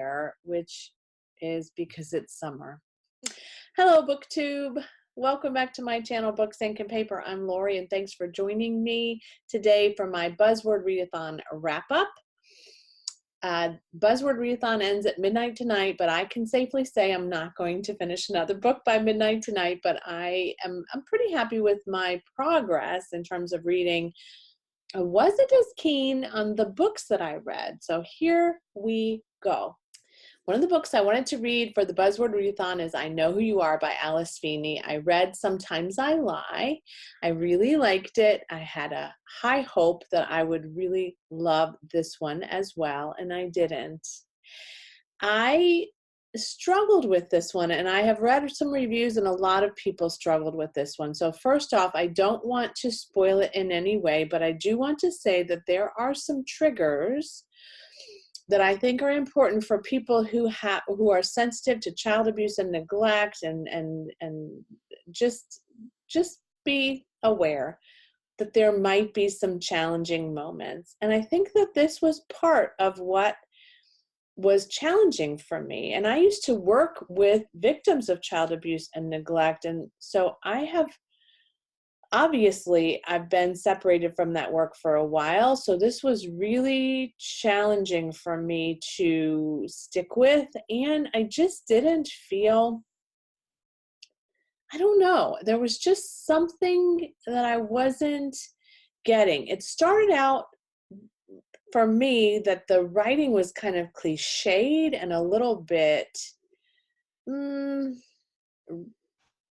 hair, which is because it's summer. Hello, BookTube. Welcome back to my channel, Books, Ink, and Paper. I'm Lori, and thanks for joining me today for my Buzzword Readathon wrap-up. Buzzword Readathon ends at midnight tonight, but I can safely say I'm not going to finish another book by midnight tonight, but I'm pretty happy with my progress in terms of reading. I wasn't as keen on the books that I read, so here we go. One of the books I wanted to read for the Buzzword Readathon is I Know Who You Are by Alice Feeney. I read Sometimes I Lie. I really liked it. I had a high hope that I would really love this one as well, and I didn't. I struggled with this one, and I have read some reviews, and a lot of people struggled with this one. So first off, I don't want to spoil it in any way, but I do want to say that there are some triggers that I think are important for people who are sensitive to child abuse and neglect, and just be aware that there might be some challenging moments. And I think that this was part of what was challenging for me. And I used to work with victims of child abuse and neglect, and so obviously, I've been separated from that work for a while, so this was really challenging for me to stick with, and I just didn't feel, I don't know, there was just something that I wasn't getting. It started out for me that the writing was kind of cliched and a little bit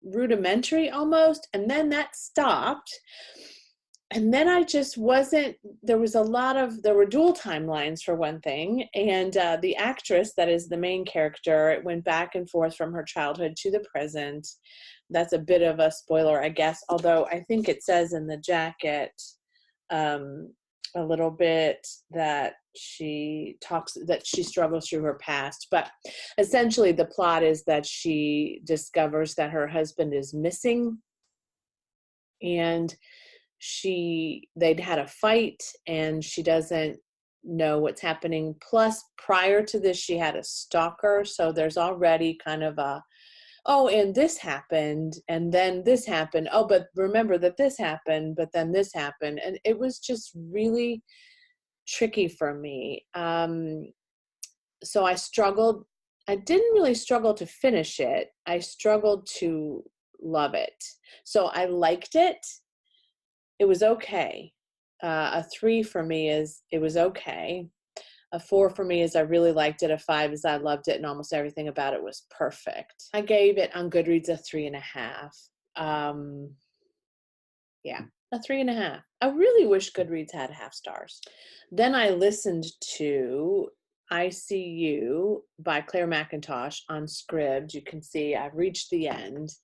rudimentary almost, and then that stopped, and then I just wasn't, there were dual timelines for one thing, and the actress that is the main character, it went back and forth from her childhood to the present. That's a bit of a spoiler, I guess, although I think it says in the jacket a little bit that she struggles through her past, but essentially the plot is that she discovers that her husband is missing, and they'd had a fight, and she doesn't know what's happening. Plus, prior to this, she had a stalker, so there's already kind of a, oh, and this happened, and then this happened. Oh, but remember that this happened, but then this happened. And it was just really tricky for me. So I struggled. I didn't really struggle to finish it. I struggled to love it. So I liked it. It was okay. A 3 for me is it was okay. A 4 for me is I really liked it. A 5 is I loved it, and almost everything about it was perfect. I gave it on Goodreads a 3.5. Yeah, a 3.5. I really wish Goodreads had half stars. Then I listened to I See You by Claire McIntosh on Scribd. You can see I've reached the end.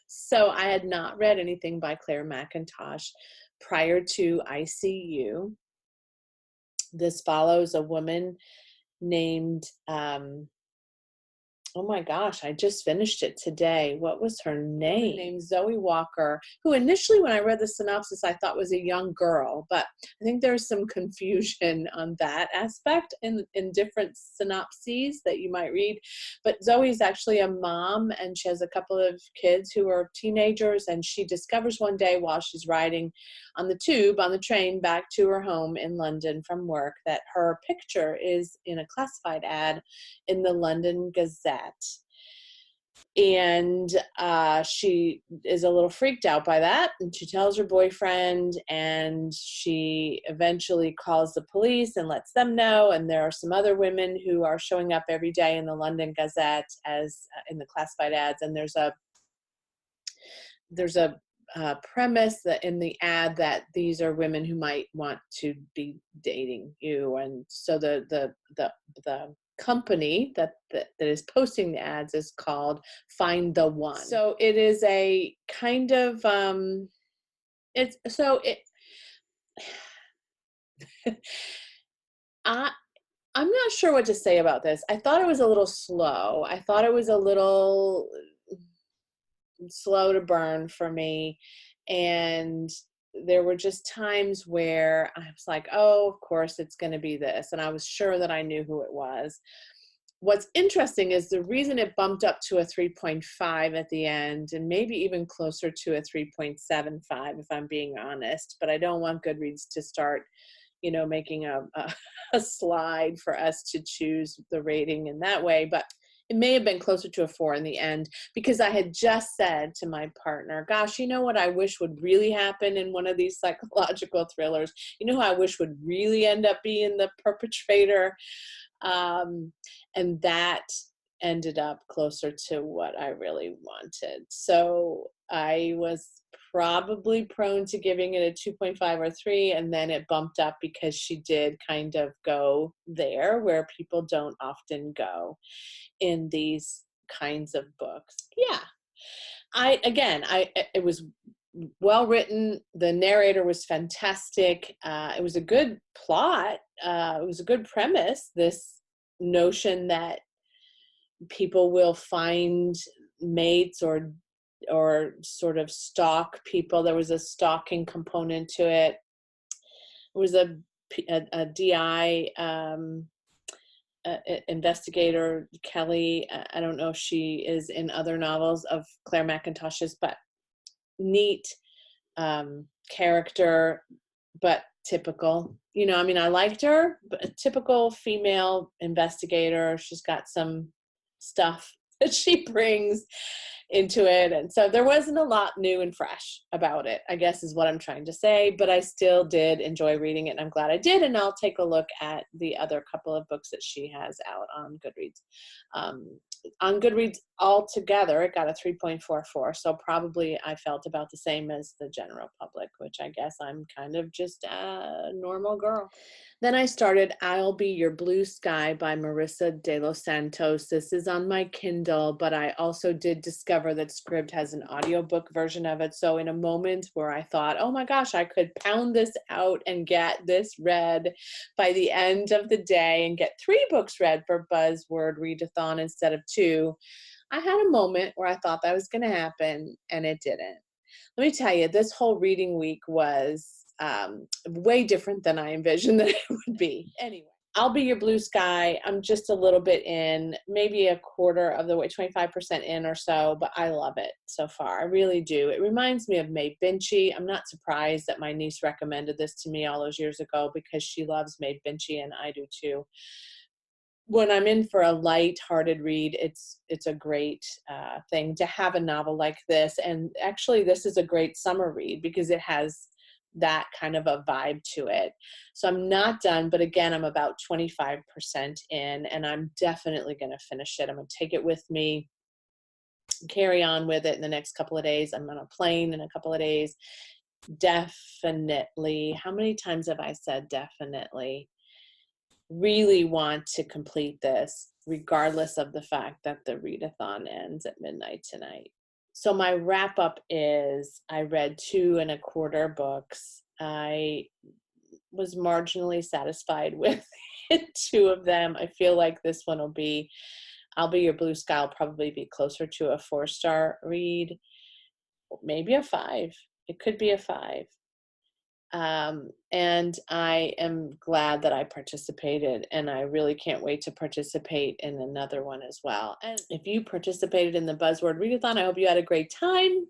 So I had not read anything by Claire McIntosh prior to I See You. This follows a woman named, oh my gosh, I just finished it today. What was her name? Named Zoe Walker, who initially when I read the synopsis I thought was a young girl, but I think there's some confusion on that aspect in different synopses that you might read. But Zoe's actually a mom, and she has a couple of kids who are teenagers, and she discovers one day while she's riding on the train back to her home in London from work that her picture is in a classified ad in the London Gazette. And she is a little freaked out by that, and she tells her boyfriend, and she eventually calls the police and lets them know. And there are some other women who are showing up every day in the London Gazette as in the classified ads, and there's a premise that in the ad that these are women who might want to be dating you, and so the company that is posting the ads is called Find the One. So it is a kind of I'm not sure what to say about this. I thought it was a little slow. I thought it was a little slow to burn for me, and there were just times where I was like, oh, of course it's going to be this. And I was sure that I knew who it was. What's interesting is the reason it bumped up to a 3.5 at the end, and maybe even closer to a 3.75 if I'm being honest, but I don't want Goodreads to start, making a slide for us to choose the rating in that way. But it may have been closer to a 4 in the end, because I had just said to my partner, gosh, you know what I wish would really happen in one of these psychological thrillers? You know who I wish would really end up being the perpetrator? And that ended up closer to what I really wanted. So I was probably prone to giving it a 2.5 or 3, and then it bumped up because she did kind of go there where people don't often go in these kinds of books. Yeah. It was well written. The narrator was fantastic. It was a good plot. It was a good premise. This notion that people will find mates or sort of stalk people. There was a stalking component to it. It was a DI investigator, Kelly. I don't know if she is in other novels of Claire McIntosh's, but neat character, but typical. I liked her, but a typical female investigator. She's got some stuff that she brings into it. And so there wasn't a lot new and fresh about it, I guess is what I'm trying to say, but I still did enjoy reading it, and I'm glad I did. And I'll take a look at the other couple of books that she has out on Goodreads. On Goodreads altogether, it got a 3.44. So probably I felt about the same as the general public, which I guess I'm kind of just a normal girl. Then I started I'll Be Your Blue Sky by Marissa de los Santos. This is on my Kindle, but I also did discover that Scribd has an audiobook version of it. So in a moment where I thought, oh my gosh, I could pound this out and get this read by the end of the day and get 3 books read for Buzzword Readathon instead of 2, I had a moment where I thought that was going to happen, and it didn't. Let me tell you, this whole reading week was way different than I envisioned that it would be. Anyway, I'll Be Your Blue Sky. I'm just a little bit in, maybe a quarter of the way, 25% in or so, but I love it so far. I really do. It reminds me of Maeve Binchy. I'm not surprised that my niece recommended this to me all those years ago, because she loves Maeve Binchy and I do too. When I'm in for a light-hearted read, it's a great thing to have a novel like this. And actually, this is a great summer read because it has that kind of a vibe to it. So I'm not done, but again, I'm about 25% in, and I'm definitely going to finish it. I'm going to take it with me, carry on with it in the next couple of days. I'm on a plane in a couple of days. Definitely. How many times have I said definitely? Really want to complete this, regardless of the fact that the readathon ends at midnight tonight. So my wrap up is I read 2.25 books. I was marginally satisfied with 2 of them. I feel like this one will be, I'll Be Your Blue Sky will probably be closer to a 4-star read, maybe a 5. It could be a 5. And I am glad that I participated, and I really can't wait to participate in another one as well. And if you participated in the Buzzword Readathon, I hope you had a great time.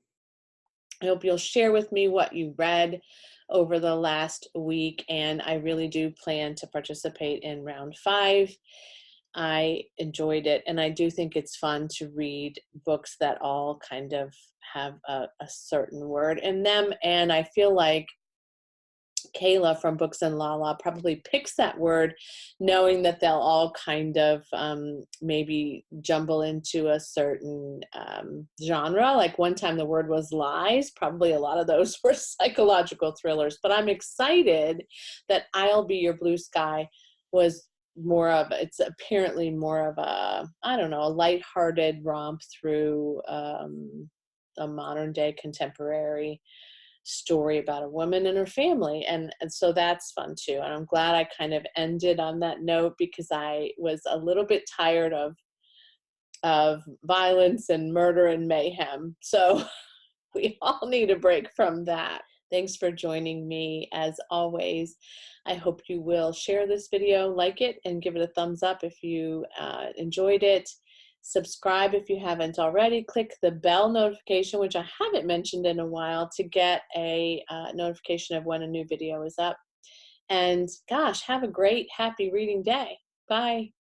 I hope you'll share with me what you read over the last week, and I really do plan to participate in round 5. I enjoyed it, and I do think it's fun to read books that all kind of have a certain word in them, and I feel like Kayla from Books and Lala probably picks that word knowing that they'll all kind of maybe jumble into a certain genre. Like one time the word was lies. Probably a lot of those were psychological thrillers. But I'm excited that I'll Be Your Blue Sky was it's apparently more of a, I don't know, a lighthearted romp through a modern day contemporary story about a woman and her family, and so that's fun too. And I'm glad I kind of ended on that note, because I was a little bit tired of violence and murder and mayhem, so we all need a break from that. Thanks for joining me as always. I hope you will share this video, like it, and give it a thumbs up if you enjoyed it. Subscribe if you haven't already. Click the bell notification, which I haven't mentioned in a while, to get a notification of when a new video is up. And gosh, have a great, happy reading day. Bye.